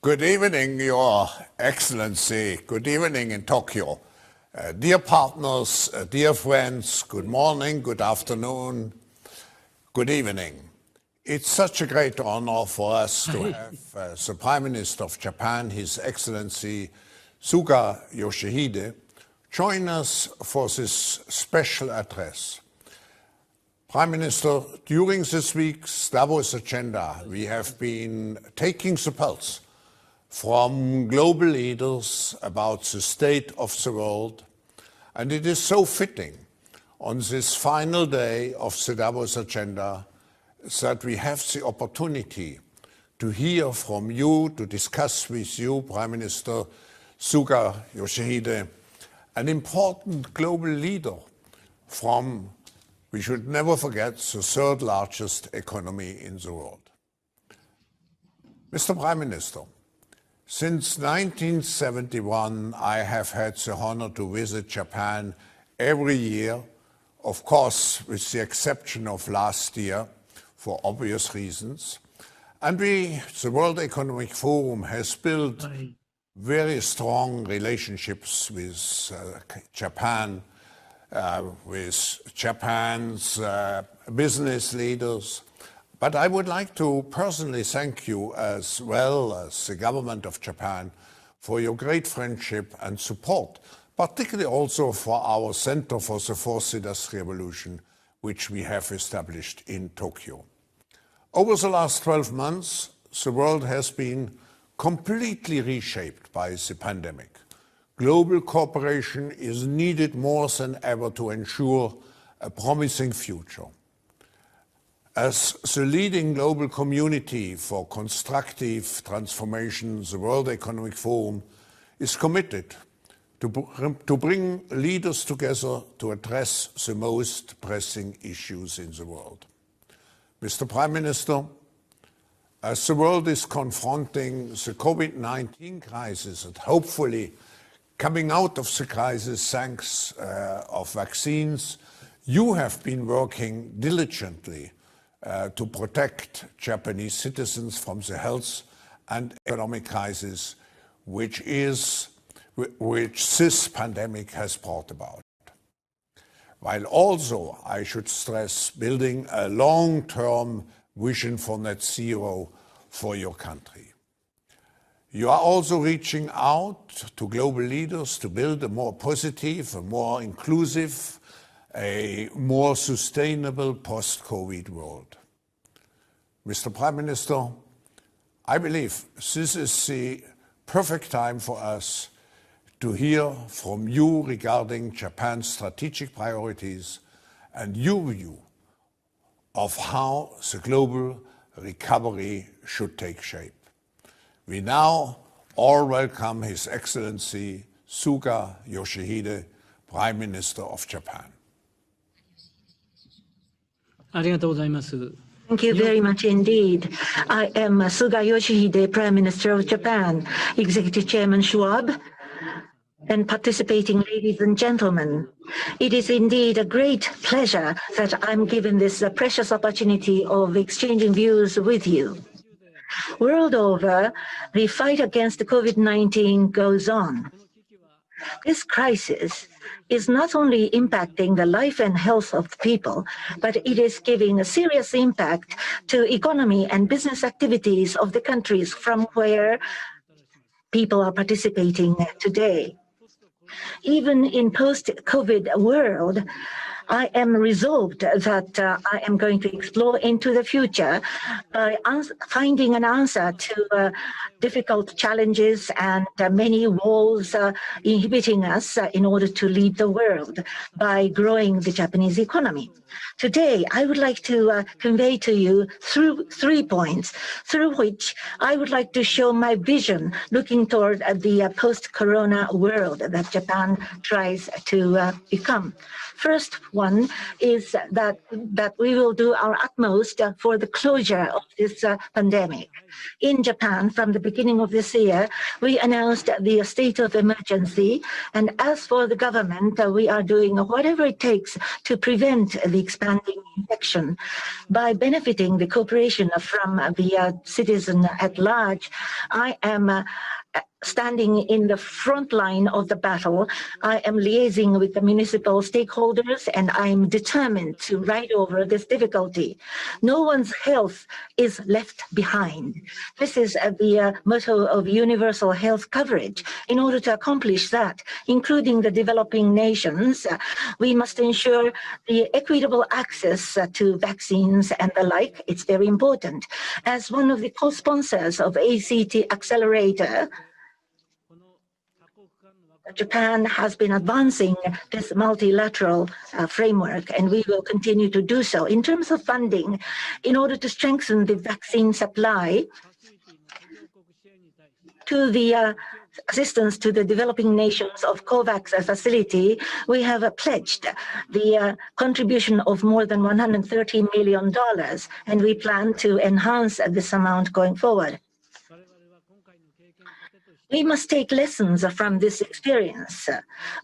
Good evening, Your Excellency. Good evening in Tokyo. Dear partners, dear friends, good morning, good afternoon, good evening. It's such a great honor for us to have the Prime Minister of Japan, His Excellency Suga Yoshihide, join us for this special address. Prime Minister, during this week's Davos agenda, we have been taking the pulse from global leaders about the state of the world, and it is so fitting on this final day of the Davos agenda that we have the opportunity to hear from you, to discuss with you, Prime Minister Suga Yoshihide, an important global leader from, we should never forget, the third largest economy in the world. Mr. Prime Minister, since 1971, I have had the honor to visit Japan every year, of course, with the exception of last year, for obvious reasons. And the World Economic Forum has built very strong relationships with Japan, with Japan's business leaders. But I would like to personally thank you, as well as the government of Japan, for your great friendship and support, particularly also for our Center for the Fourth Industrial Revolution, which we have established in Tokyo. Over the last 12 months, the world has been completely reshaped by the pandemic. Global cooperation is needed more than ever to ensure a promising future. As the leading global community for constructive transformation, the World Economic Forum is committed to bring leaders together to address the most pressing issues in the world. Mr. Prime Minister, as the world is confronting the COVID-19 crisis and hopefully coming out of the crisis thanks of vaccines, you have been working diligently to protect Japanese citizens from the health and economic crisis which this pandemic has brought about. While also, I should stress, building a long-term vision for net zero for your country. You are also reaching out to global leaders to build a more positive, a more inclusive, a more sustainable post-COVID world. Mr. Prime Minister, I believe this is the perfect time for us to hear from you regarding Japan's strategic priorities and your view of how the global recovery should take shape. We now all welcome His Excellency Suga Yoshihide, Prime Minister of Japan. Thank you very much indeed. I am Suga Yoshihide, Prime Minister of Japan, Executive Chairman Schwab, and participating ladies and gentlemen. It is indeed a great pleasure that I'm given this precious opportunity of exchanging views with you. World over, the fight against COVID-19 goes on. This crisis is not only impacting the life and health of people, but it is giving a serious impact to economy and business activities of the countries from where people are participating today. Even in post-COVID world, I am resolved that I am going to explore into the future by finding an answer to difficult challenges and many walls inhibiting us in order to lead the world by growing the Japanese economy. Today, I would like to convey to you through 3 points, through which I would like to show my vision looking toward the post-corona world that Japan tries to become. First one is that we will do our utmost for the closure of this pandemic. In Japan, from the beginning of this year, we announced the state of emergency, and as for the government, we are doing whatever it takes to prevent the expanding infection. By benefiting the cooperation from the citizen at large, I am standing in the front line of the battle. I am liaising with the municipal stakeholders, and I am determined to ride over this difficulty. No one's health is left behind. This is the motto of universal health coverage. In order to accomplish that, including the developing nations, we must ensure the equitable access to vaccines and the like. It's very important. As one of the co-sponsors of ACT Accelerator, Japan has been advancing this multilateral framework, and we will continue to do so. In terms of funding, in order to strengthen the vaccine supply, to the assistance to the developing nations of COVAX facility, we have pledged the contribution of more than $130 million, and we plan to enhance this amount going forward. We must take lessons from this experience.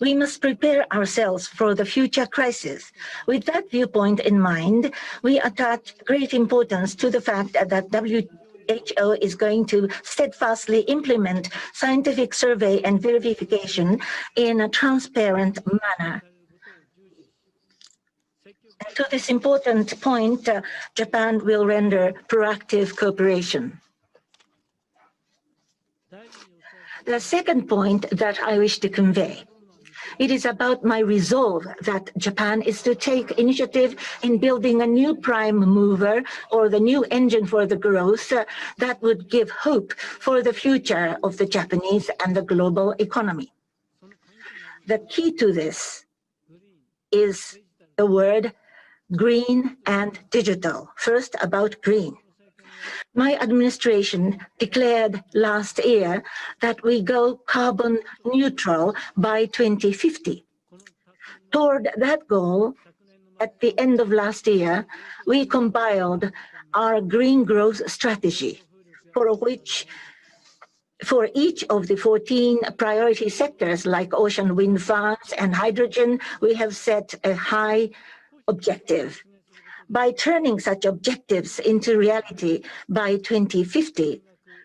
We must prepare ourselves for the future crisis. With that viewpoint in mind, we attach great importance to the fact that WHO is going to steadfastly implement scientific survey and verification in a transparent manner. And to this important point, Japan will render proactive cooperation. The second point that I wish to convey, it is about my resolve that Japan is to take initiative in building a new prime mover or the new engine for the growth that would give hope for the future of the Japanese and the global economy. The key to this is the word green and digital. First, about green. My administration declared last year that we go carbon neutral by 2050. Toward that goal, at the end of last year, we compiled our green growth strategy, for each of the 14 priority sectors like ocean wind farms and hydrogen, we have set a high objective. By turning such objectives into reality by 2050,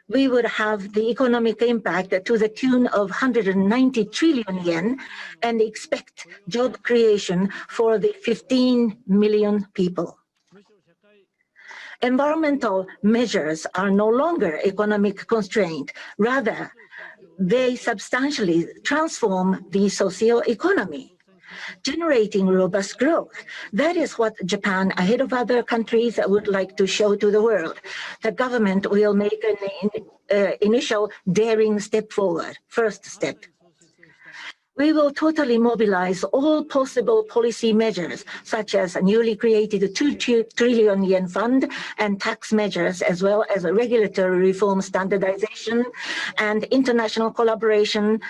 we would have the economic impact to the tune of 190 trillion yen and expect job creation for the 15 million people. Environmental measures are no longer economic constraint. Rather, they substantially transform the socio-economy, generating robust growth. That is what Japan, ahead of other countries, would like to show to the world. The government will make an initial daring step forward, first step. We will totally mobilize all possible policy measures, such as a newly created 2 trillion yen fund and tax measures, as well as a regulatory reform, standardization, and international collaboration,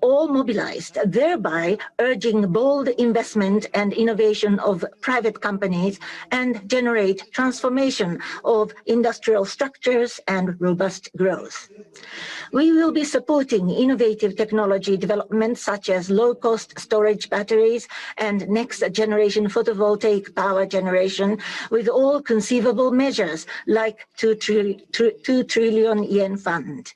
all mobilized, thereby urging bold investment and innovation of private companies and generate transformation of industrial structures and robust growth. We will be supporting innovative technology development such as low-cost storage batteries and next-generation photovoltaic power generation with all conceivable measures like 2 trillion yen fund.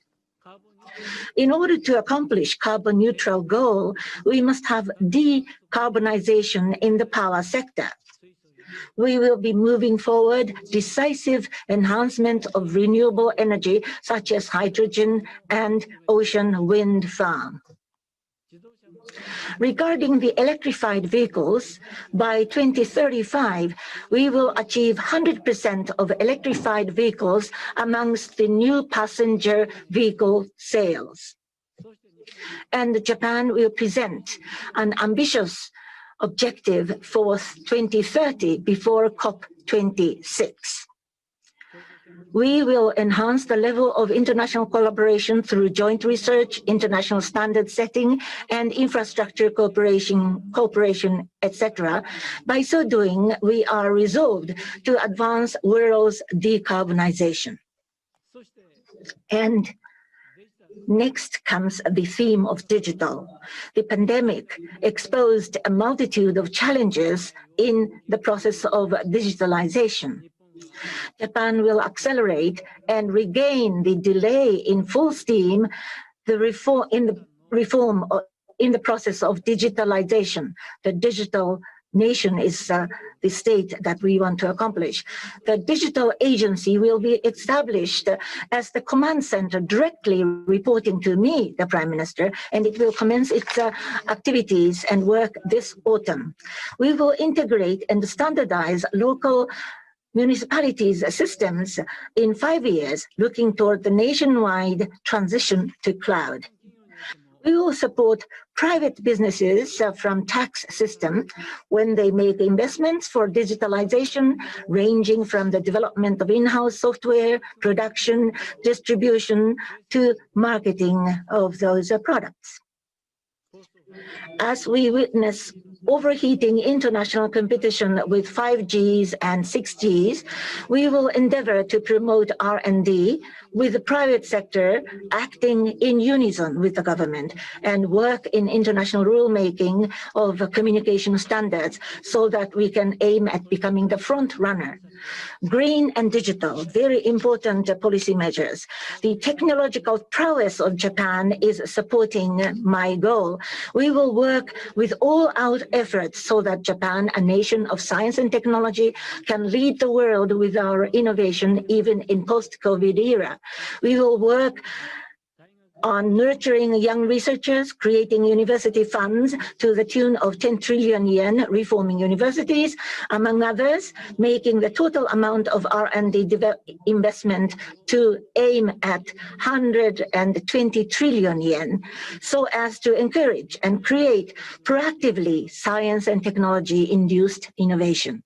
In order to accomplish carbon neutral goal, we must have decarbonization in the power sector. We will be moving forward decisive enhancement of renewable energy such as hydrogen and ocean wind farm. Regarding the electrified vehicles, by 2035, we will achieve 100% of electrified vehicles amongst the new passenger vehicle sales. And Japan will present an ambitious objective for 2030 before COP26. We will enhance the level of international collaboration through joint research, international standard setting, and infrastructure cooperation, etc. By so doing, we are resolved to advance world's decarbonization. And Next comes the theme of digital. The pandemic exposed a multitude of challenges in the process of digitalization. Japan will accelerate and regain the delay in full steam the reform in the process of digitalization. The digital nation is the state that we want to accomplish. The digital agency will be established as the command center directly reporting to me, the Prime Minister, and it will commence its activities and work this autumn. We will integrate and standardize local municipalities' systems in 5 years, looking toward the nationwide transition to cloud. We will support private businesses from tax system when they make investments for digitalization, ranging from the development of in-house software, production, distribution, to marketing of those products. As we witness overheating international competition with 5Gs and 6Gs, we will endeavor to promote R&D with the private sector acting in unison with the government and work in international rulemaking of communication standards so that we can aim at becoming the front runner. Green and digital, very important policy measures. The technological prowess of Japan is supporting my goal. We will work with all out efforts so that Japan, a nation of science and technology, can lead the world with our innovation even in post-COVID era. We will work on nurturing young researchers, creating university funds to the tune of 10 trillion yen, reforming universities, among others, making the total amount of R&D investment to aim at 120 trillion yen, so as to encourage and create proactively science and technology-induced innovation.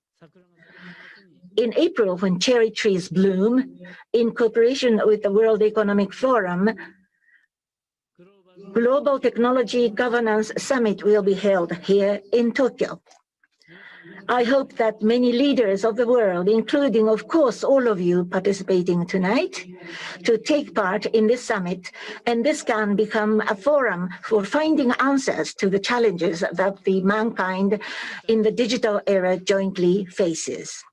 In April, when cherry trees bloom, in cooperation with the World Economic Forum, Global Technology Governance Summit will be held here in Tokyo. I hope that many leaders of the world, including, of course, all of you participating tonight, to take part in this summit, and this can become a forum for finding answers to the challenges that the mankind in the digital era jointly faces.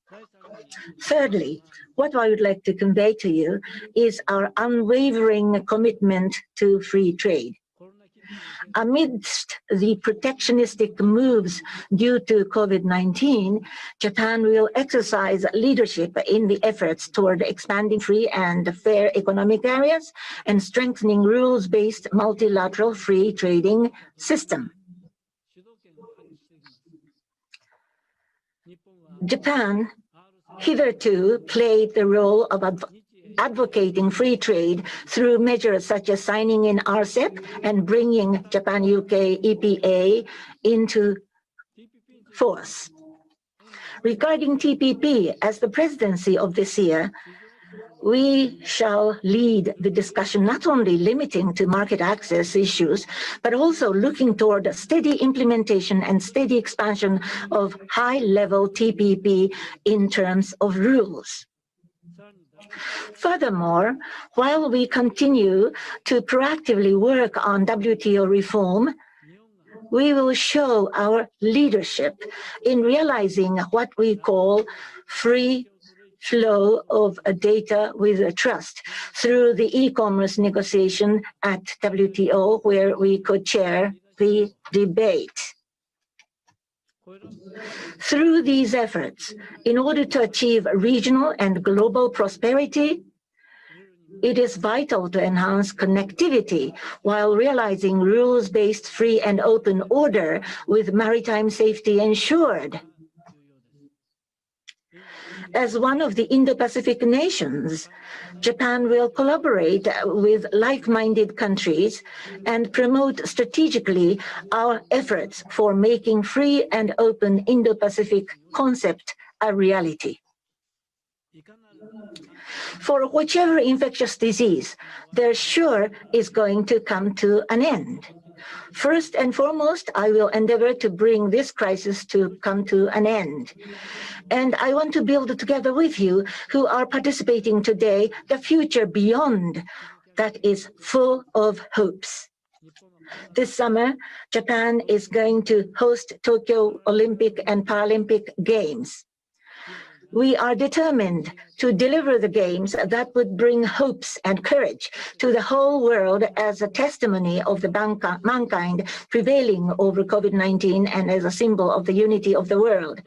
Thirdly, what I would like to convey to you is our unwavering commitment to free trade. Amidst the protectionistic moves due to COVID-19, Japan will exercise leadership in the efforts toward expanding free and fair economic areas and strengthening rules-based multilateral free trading system. Japan hitherto played the role of advocating free trade through measures such as signing in RCEP and bringing Japan-UK EPA into force. Regarding TPP, as the presidency of this year, we shall lead the discussion not only limiting to market access issues, but also looking toward a steady implementation and steady expansion of high-level TPP in terms of rules. Furthermore, while we continue to proactively work on WTO reform, we will show our leadership in realizing what we call free flow of data with trust through the e-commerce negotiation at WTO, where we could chair the debate. Through these efforts, in order to achieve regional and global prosperity, it is vital to enhance connectivity while realizing rules-based free and open order with maritime safety ensured. As one of the Indo-Pacific nations, Japan will collaborate with like-minded countries and promote strategically our efforts for making free and open Indo-Pacific concept a reality. For whichever infectious disease, there sure is going to come to an end. First and foremost, I will endeavor to bring this crisis to come to an end. And I want to build together with you who are participating today the future beyond that is full of hopes. This summer, Japan is going to host Tokyo Olympic and Paralympic Games. We are determined to deliver the games that would bring hopes and courage to the whole world as a testimony of the mankind prevailing over COVID-19 and as a symbol of the unity of the world.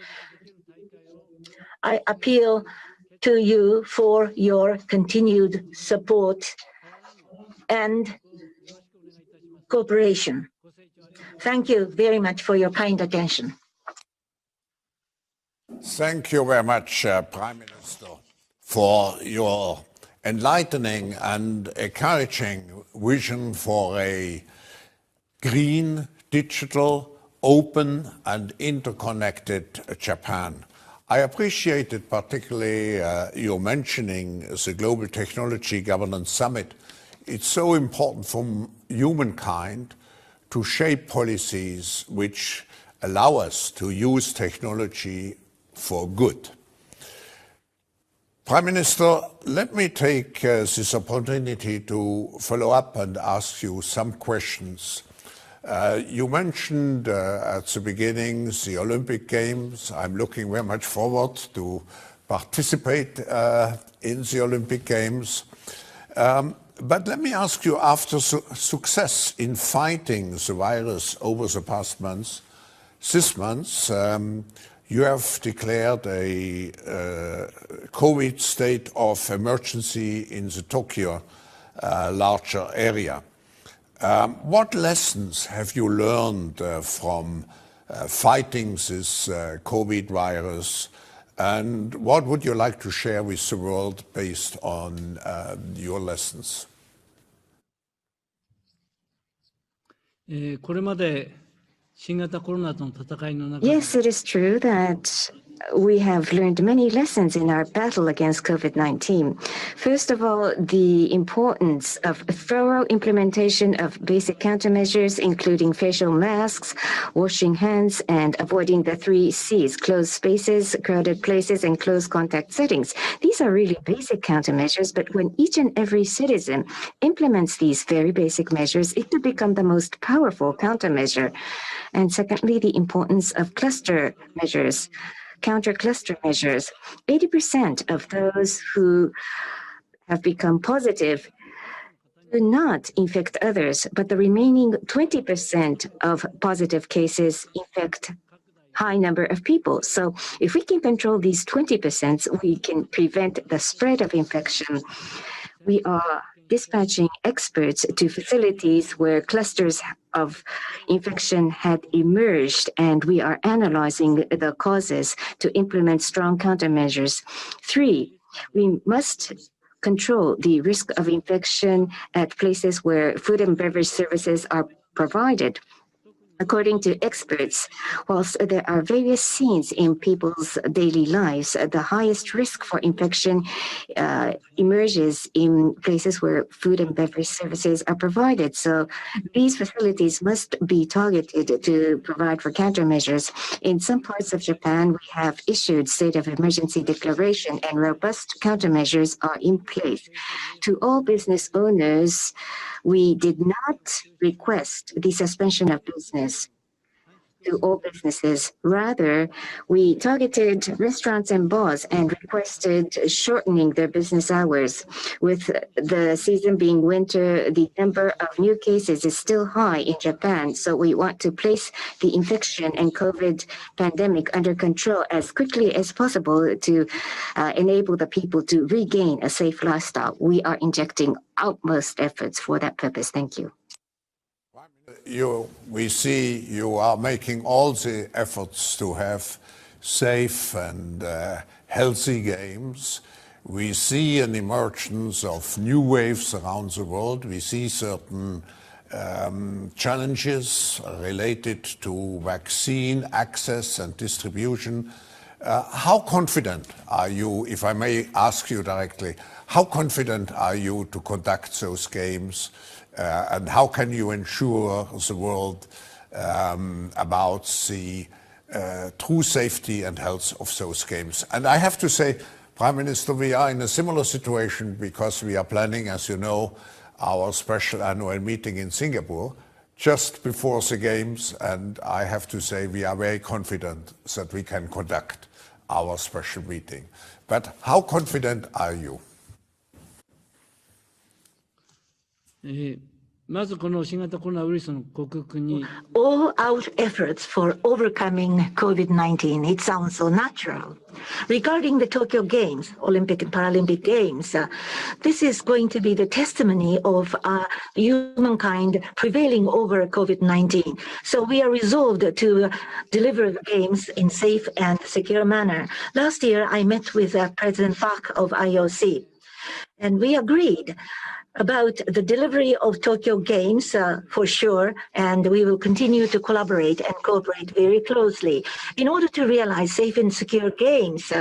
I appeal to you for your continued support and cooperation. Thank you very much for your kind attention. Thank you very much, Prime Minister, for your enlightening and encouraging vision for a green, digital, open and interconnected Japan. I appreciated particularly your mentioning the Global Technology Governance Summit. It's so important for humankind to shape policies which allow us to use technology for good. Prime Minister, let me take this opportunity to follow up and ask you some questions. You mentioned at the beginning the Olympic Games. I'm looking very much forward to participate in the Olympic Games. But let me ask you, after success in fighting the virus over the past months, this month, you have declared a COVID state of emergency in the Tokyo larger area. What lessons have you learned from fighting this COVID virus, and what would you like to share with the world based on your lessons? これまで新型コロナとの戦いの中で Yes, it is true that we have learned many lessons in our battle against COVID-19. First of all, the importance of thorough implementation of basic countermeasures, including facial masks, washing hands, and avoiding the 3 C's: closed spaces, crowded places, and close contact settings. These are really basic countermeasures, but when each and every citizen implements these very basic measures, it could become the most powerful countermeasure. And secondly, the importance of cluster measures, counter-cluster measures. 80% of those who have become positive do not infect others, but the remaining 20% of positive cases infect high number of people. So if we can control these 20%, we can prevent the spread of infection. We are dispatching experts to facilities where clusters of infection had emerged, and we are analyzing the causes to implement strong countermeasures. 3, we must control the risk of infection at places where food and beverage services are provided. According to experts, whilst there are various scenes in people's daily lives, the highest risk for infection emerges in places where food and beverage services are provided. So these facilities must be targeted to provide for countermeasures. In some parts of Japan, we have issued state of emergency declaration, and robust countermeasures are in place. To all business owners, we did not request the suspension of business to all businesses. Rather, we targeted restaurants and bars and requested shortening their business hours. With the season being winter, the number of new cases is still high in Japan, so we want to place the infection and COVID pandemic under control as quickly as possible to enable the people to regain a safe lifestyle. We are injecting utmost efforts for that purpose. Thank you. We see you are making all the efforts to have safe and healthy games. We see an emergence of new waves around the world. We see certain challenges related to vaccine access and distribution. How confident are you, if I may ask you directly, how confident are you to conduct those games? And how can you ensure the world about the true safety and health of those games? And I have to say, Prime Minister, we are in a similar situation because we are planning, as you know, our special annual meeting in Singapore just before the Games, and I have to say we are very confident that we can conduct our special meeting. But how confident are you? まずこの新型コロナウイルスの克服に All our efforts for overcoming COVID-19, it sounds so natural. Regarding the Tokyo Games, Olympic and Paralympic Games, this is going to be the testimony of humankind prevailing over COVID-19. So we are resolved to deliver the games in safe and secure manner. Last year, I met with President Park of IOC, and we agreed about the delivery of Tokyo Games for sure, and we will continue to collaborate and cooperate very closely. In order to realize safe and secure games,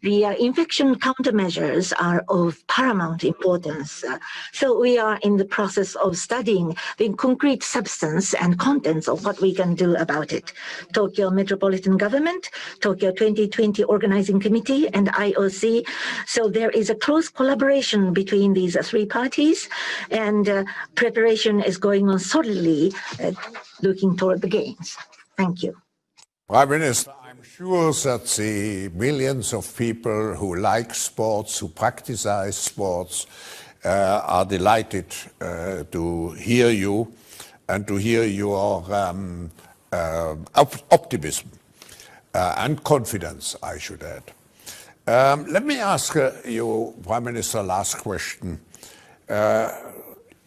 the infection countermeasures are of paramount importance. So we are in the process of studying the concrete substance and contents of what we can do about it. Tokyo Metropolitan Government, Tokyo 2020 Organizing Committee, and IOC. So there is a close collaboration between these three parties, and preparation is going on solidly looking toward the Games. Thank you. Prime Minister, I'm sure that the millions of people who like sports, who practice sports, are delighted to hear you and to hear your optimism and confidence, I should add. Let me ask you, Prime Minister, last question.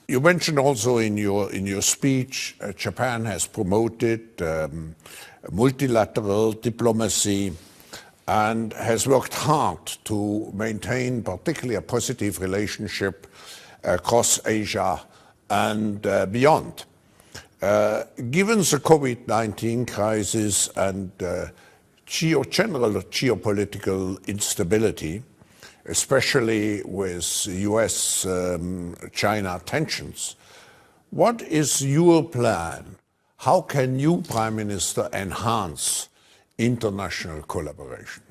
You mentioned also in your speech, Japan has promoted multilateral diplomacy and has worked hard to maintain particularly a positive relationship across Asia and beyond. Given the COVID-19 crisis and general geopolitical instability, especially with US-China tensions, what is your plan? How can you, Prime Minister, enhance international collaboration?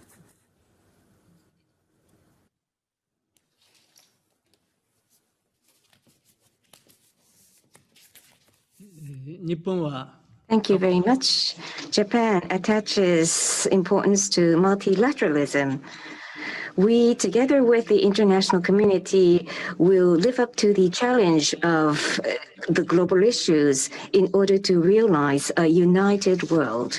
Thank you very much. Japan attaches importance to multilateralism. We, together with the international community, will live up to the challenge of the global issues in order to realize a united world.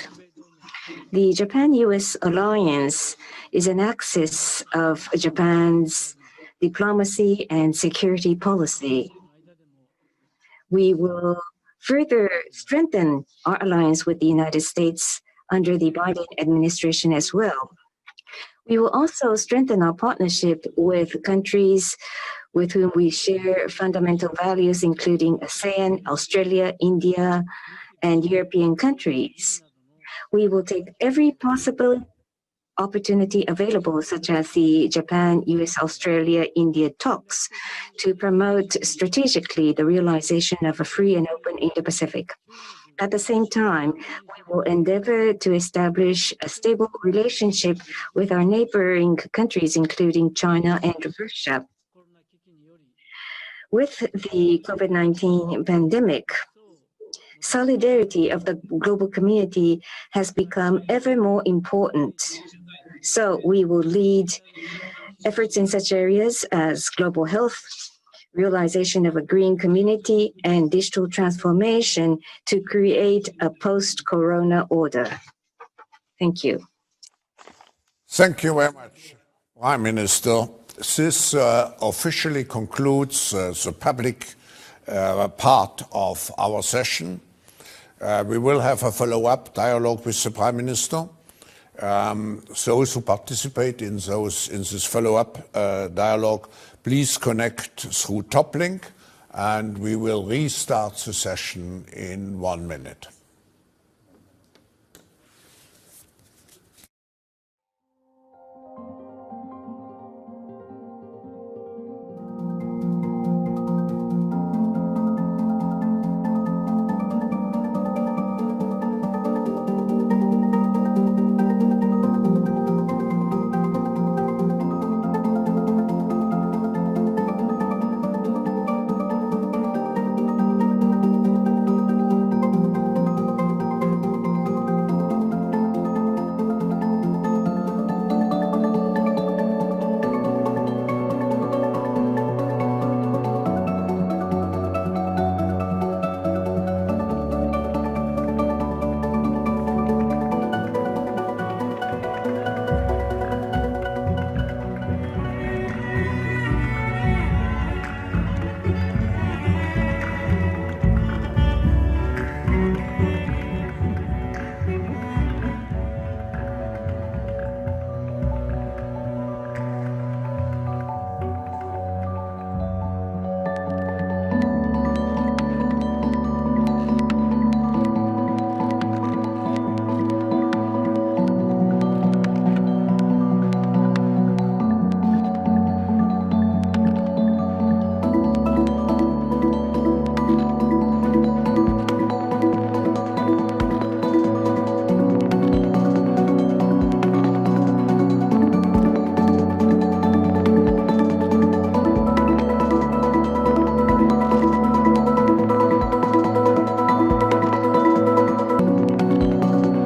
The Japan-US alliance is an axis of Japan's diplomacy and security policy. We will further strengthen our alliance with the United States under the Biden administration as well. We will also strengthen our partnership with countries with whom we share fundamental values, including ASEAN, Australia, India, and European countries. We will take every possible opportunity available, such as the Japan, US, Australia, India talks, to promote strategically the realization of a free and open Indo-Pacific. At the same time, we will endeavor to establish a stable relationship with our neighboring countries, including China and Russia. With the COVID-19 pandemic, solidarity of the global community has become ever more important. So we will lead efforts in such areas as global health, realization of a green community, and digital transformation to create a post-corona order. Thank you. Thank you very much, Prime Minister. This officially concludes the public part of our session. We will have a follow-up dialogue with the Prime Minister. Those who participate in this follow-up dialogue, please connect through Toplink, and we will restart the session in 1 minute.